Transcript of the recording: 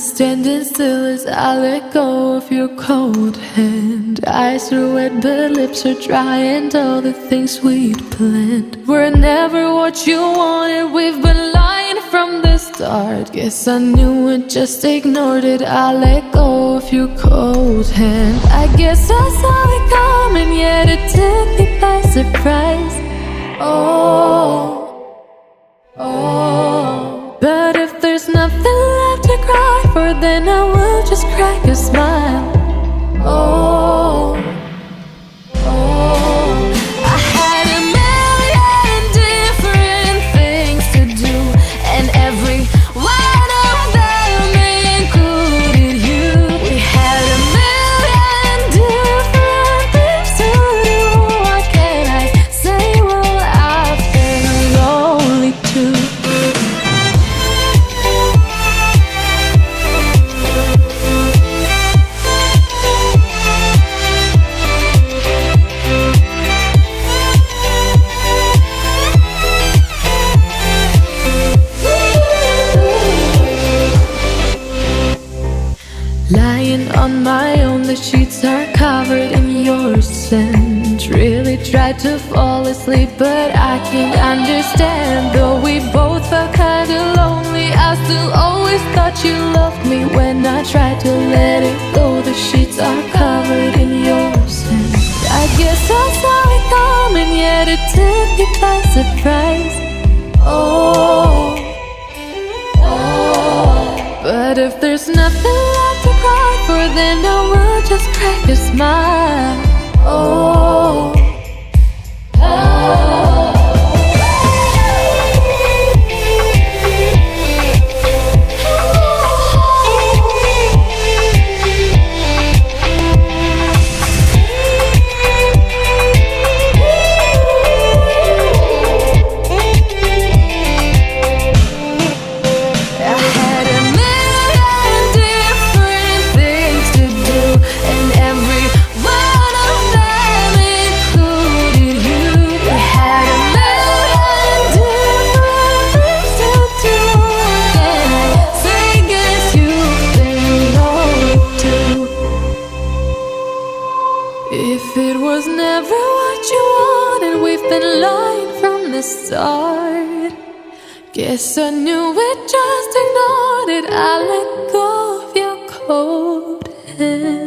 standing still as I let go of your cold hand. Eyes are wet but lips are dry, and all the things we'd planned were never what you wanted. We've been lying from the start. Guess I knew it, just ignored it. I let go of your cold hand. I guess I saw it coming, yet it took me by surprise. But if there's nothing left to cry for, then I will just crack a smile. I had a million different things to do, and every one of them included you. We had a million different things to do. What can I say? Well, I've been lonely too. Lying on my own, the sheets are covered in your scent. Really tried to fall asleep, but I can't understand. Though we both felt kinda lonely, I still always thought you loved me. When I tried to let it go, the sheets are covered in your scent. I guess I saw it coming, yet it took me by surprise. But if there's nothing left to cry for, then I will just crack a smile. If it was never what you wanted, we've been lying from the start. Guess I knew it, just ignored it. I let go of your cold hand.